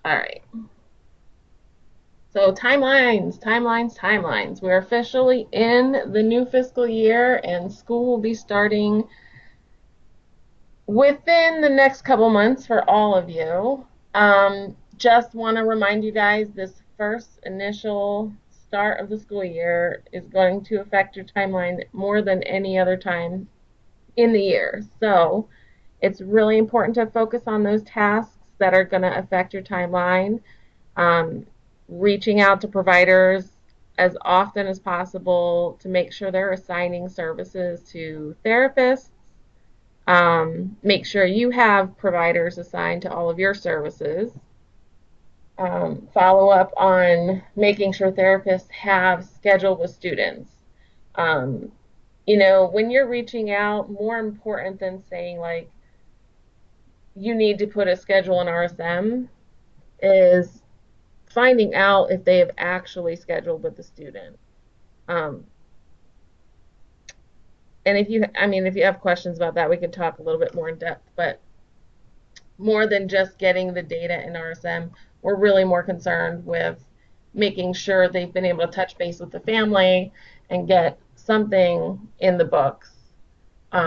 All right. So timelines. We're officially in the new fiscal year, and school will be starting within the next couple months for all of you. Just want to remind you guys, this first initial start of the school year is going to affect your timeline more than any other time in the year. So it's really important to focus on those tasks that are going to affect your timeline. Um, Reaching out to providers as often as possible to make sure they're assigning services to therapists. Make sure you have providers assigned to all of your services. Follow up on making sure therapists have scheduled with students. Um, when you're reaching out, more important than saying like you need to put a schedule in RSM is finding out if they have actually scheduled with the student. Um, and if you have questions about that, we can talk a little bit more in depth. But more than just getting the data in RSM, we're really more concerned with making sure they've been able to touch base with the family and get something in the books.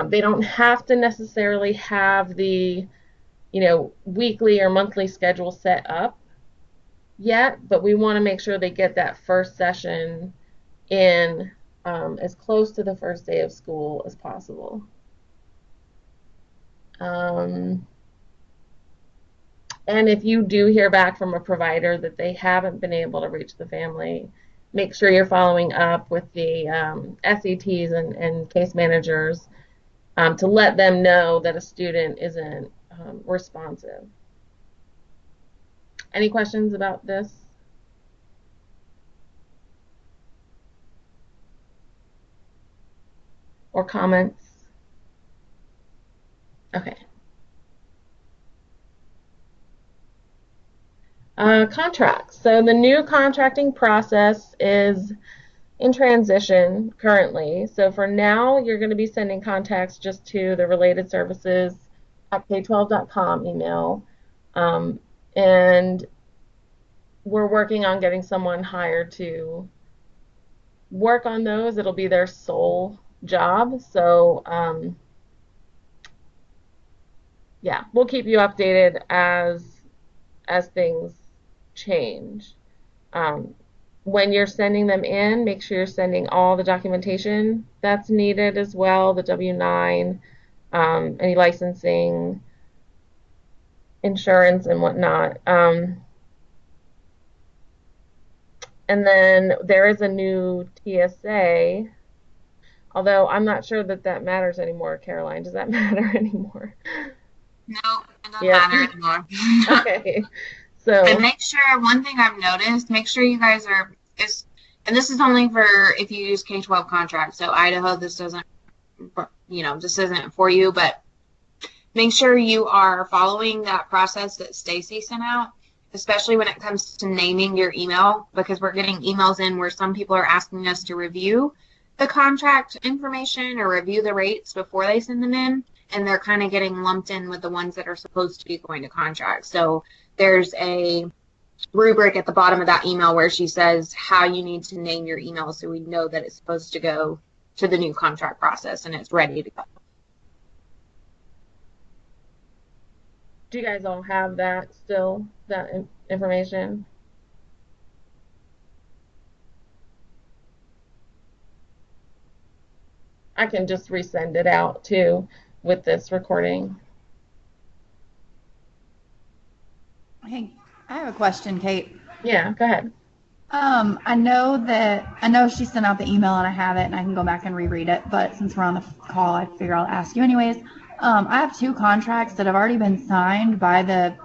They don't have to necessarily have the, weekly or monthly schedule set up yet, but we want to make sure they get that first session in as close to the first day of school as possible. And if you do hear back from a provider that they haven't been able to reach the family, make sure you're following up with the SETs and case managers to let them know that a student isn't responsive. Any questions about this? Or comments? Okay. Contracts. So the new contracting process is in transition currently. So for now, you're going to be sending contacts just to the related services at k12.com email. And we're working on getting someone hired to work on those. It'll be their sole job. So yeah, we'll keep you updated as things change. Um, when you're sending them in, make sure you're sending all the documentation that's needed as well, the W-9, any licensing, insurance, and whatnot. And then there is a new TSA, although I'm not sure that matters anymore, Caroline. Does that matter anymore? No, it doesn't Yeah. matter anymore. Okay. So, And make sure, one thing I've noticed, make sure you guys and this is only for if you use K-12 contracts. So Idaho, this isn't for you, but make sure you are following that process that Stacy sent out, especially when it comes to naming your email, because we're getting emails in where some people are asking us to review the contract information or review the rates before they send them in, and they're kind of getting lumped in with the ones that are supposed to be going to contract. So there's a rubric at the bottom of that email where she says how you need to name your email so we know that it's supposed to go to the new contract process and it's ready to go. do you guys all have that still, that information? I can just resend it out too with this recording. Hey, I have a question, Kate. Yeah, go ahead. I know she sent out the email and I have it and I can go back and reread it, but since we're on the call, I figure I'll ask you anyways. I have 2 contracts that have already been signed by the,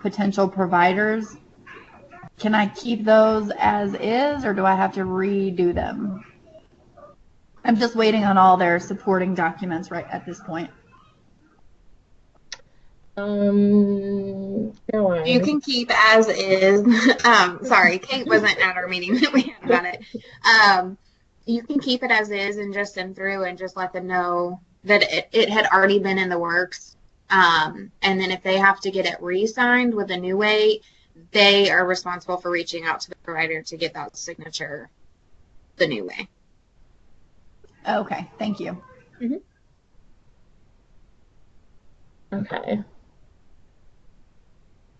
potential providers. Can I keep those as is, or do I have to redo them? I'm just waiting on all their supporting documents right at this point. Caroline. You can keep as is. Sorry, Kate wasn't at our meeting that we had about it. You can keep it as is and just send through and just let them know that it had already been in the works And then if they have to get it re-signed with a new weight, they are responsible for reaching out to the provider to get that signature the new way. Okay, thank you. Okay.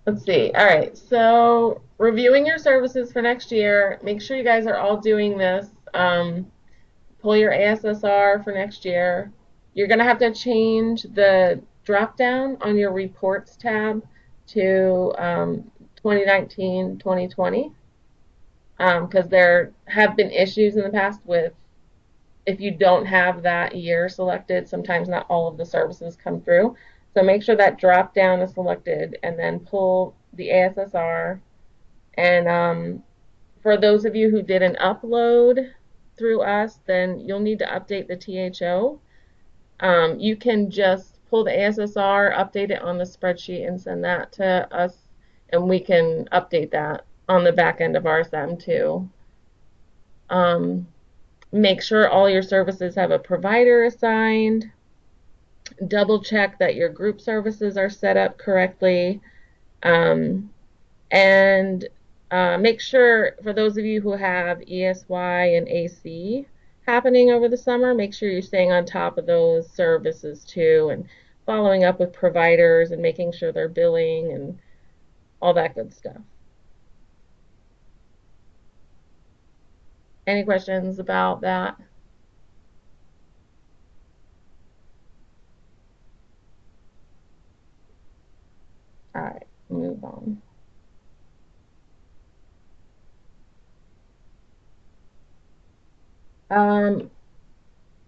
Let's see. All right. So reviewing your services for next year. Make sure you guys are all doing this. Pull your ASSR for next year. You're going to have to change the drop down on your reports tab to 2019, 2020 because there have been issues in the past with if you don't have that year selected, sometimes not all of the services come through. So make sure that drop down is selected and then pull the ASSR. And for those of you who did an upload through us, then you'll need to update the THO. You can just pull the ASSR, update it on the spreadsheet, and send that to us, and we can update that on the back end of RSM too. Make sure all your services have a provider assigned. Double check that your group services are set up correctly. And make sure, for those of you who have ESY and AC happening over the summer, make sure you're staying on top of those services too and following up with providers and making sure they're billing and all that good stuff. Any questions about that? All right, move on.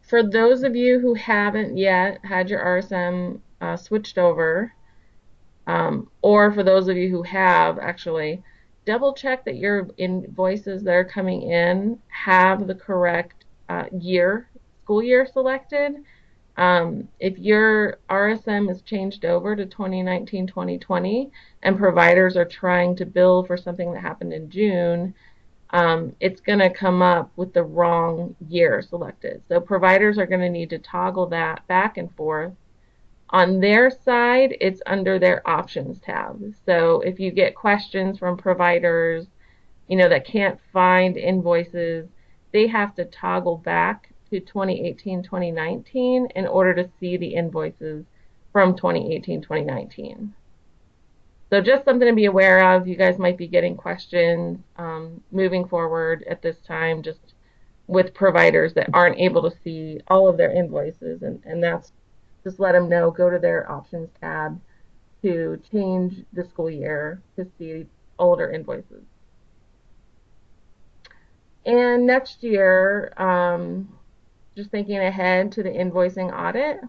For those of you who haven't yet had your RSM switched over, or for those of you who have, actually, double check that your invoices that are coming in have the correct school year selected. If your RSM is changed over to 2019-2020 and providers are trying to bill for something that happened in June, it's going to come up with the wrong year selected. So providers are going to need to toggle that back and forth. On their side, it's under their options tab. So if you get questions from providers, that can't find invoices, they have to toggle back to 2018-2019 in order to see the invoices from 2018-2019. So just something to be aware of. You guys might be getting questions moving forward at this time, just with providers that aren't able to see all of their invoices, and that's just let them know, go to their options tab to change the school year to see older invoices. And next year, just thinking ahead to the invoicing audit,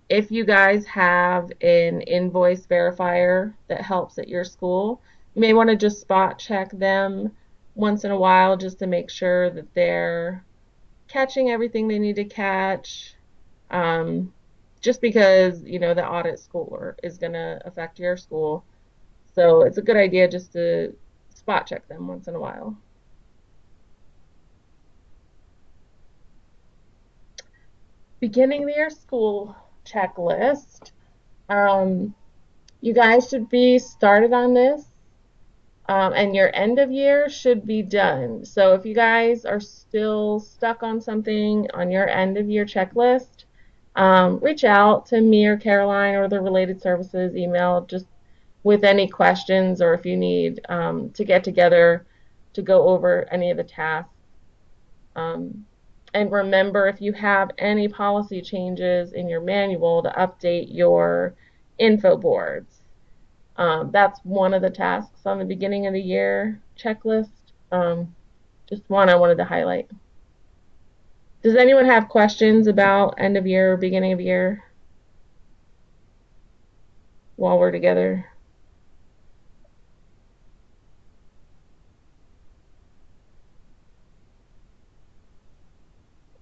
if you guys have an invoice verifier that helps at your school, you may want to just spot check them once in a while just to make sure that they're catching everything they need to catch, just because the audit score is going to affect your school. So it's a good idea just to spot check them once in a while. Beginning of the year school checklist. You guys should be started on this, and your end of year should be done. So if you guys are still stuck on something on your end of year checklist, reach out to me or Caroline or the related services email just with any questions, or if you need to get together to go over any of the tasks. And remember, if you have any policy changes in your manual, to update your info boards. That's one of the tasks on the beginning of the year checklist. Just one I wanted to highlight. Does anyone have questions about end of year or beginning of year while we're together?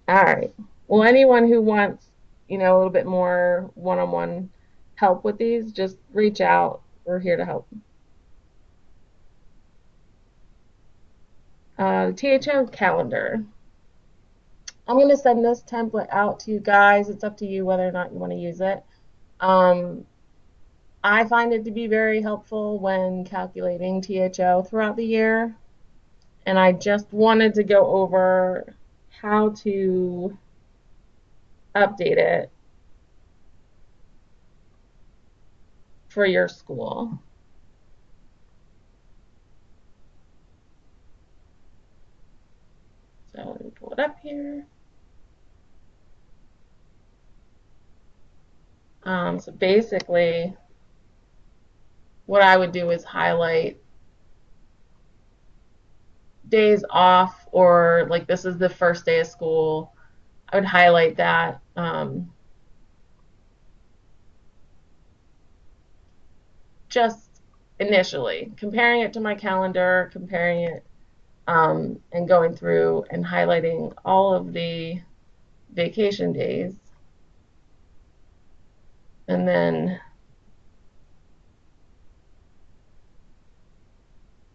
All right. Well, anyone who wants, a little bit more one-on-one help with these, just reach out. We're here to help. THO calendar. I'm going to send this template out to you guys. It's up to you whether or not you want to use it. I find it to be very helpful when calculating THO throughout the year. And I just wanted to go over how to update it for your school. So let me pull it up here. So basically, what I would do is highlight days off, or like this is the first day of school. I would highlight that. Just initially, comparing it to my calendar, comparing it, and going through and highlighting all of the vacation days. And then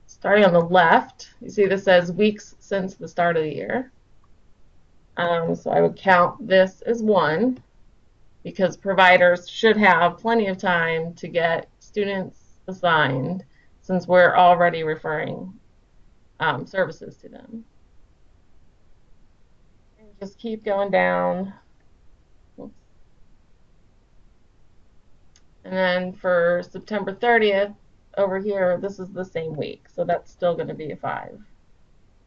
starting on the left, you see this says weeks since the start of the year. So I would count this as one, because providers should have plenty of time to get students assigned since we're already referring services to them. And just keep going down. Oops. And then for September 30th, over here, this is the same week, so that's still going to be a 5.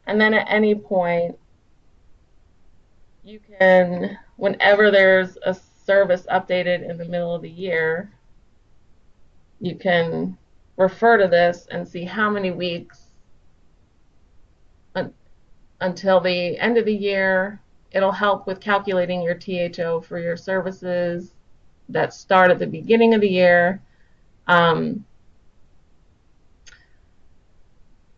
And then at any point, you can, whenever there's a service updated in the middle of the year, you can refer to this and see how many weeks until the end of the year. It'll help with calculating your THO for your services that start at the beginning of the year. For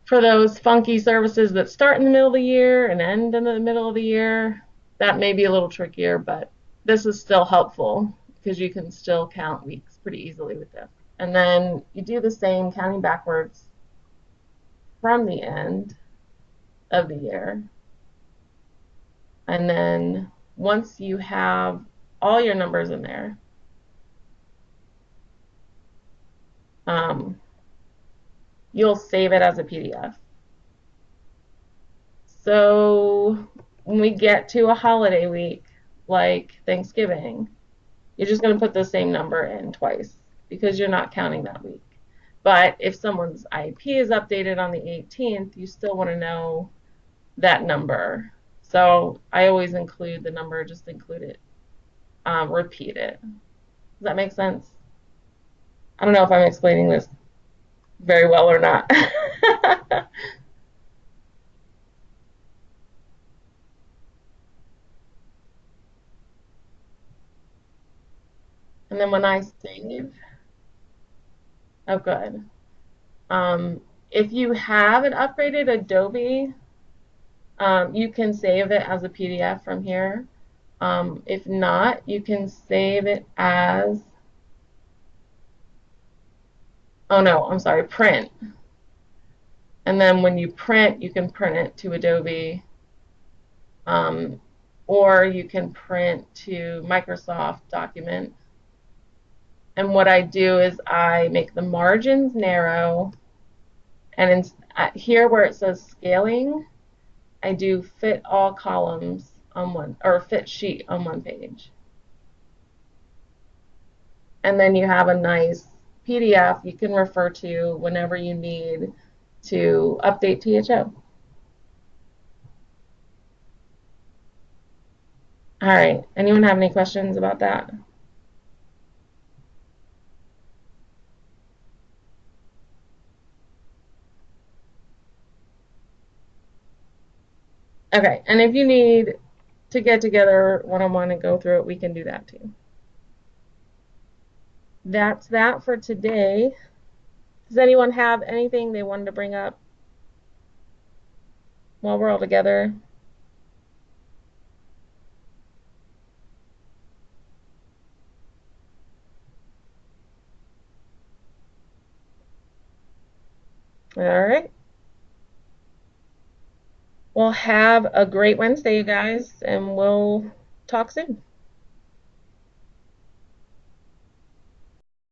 those funky services that start in the middle of the year and end in the middle of the year, that may be a little trickier, but this is still helpful because you can still count weeks pretty easily with this. And then you do the same, counting backwards from the end of the year. And then once you have all your numbers in there, you'll save it as a PDF. So when we get to a holiday week like Thanksgiving, you're just going to put the same number in twice because you're not counting that week. But if someone's IEP is updated on the 18th, you still want to know that number. So I always include the number, just include it, repeat it. Does that make sense? I don't know if I'm explaining this very well or not. And then when I save, oh good. If you have an upgraded Adobe, you can save it as a PDF from here. If not, you can save it as, oh no, I'm sorry, print. And then when you print, you can print it to Adobe, or you can print to Microsoft document. And what I do is I make the margins narrow, and here where it says scaling, I do fit all columns on one, or fit sheet on one page. And then you have a nice PDF you can refer to whenever you need to update THO. All right, anyone have any questions about that? Okay, and if you need to get together one-on-one and go through it, we can do that too. That's that for today. Does anyone have anything they wanted to bring up while we're all together? All right. Well, have a great Wednesday, you guys, and we'll talk soon.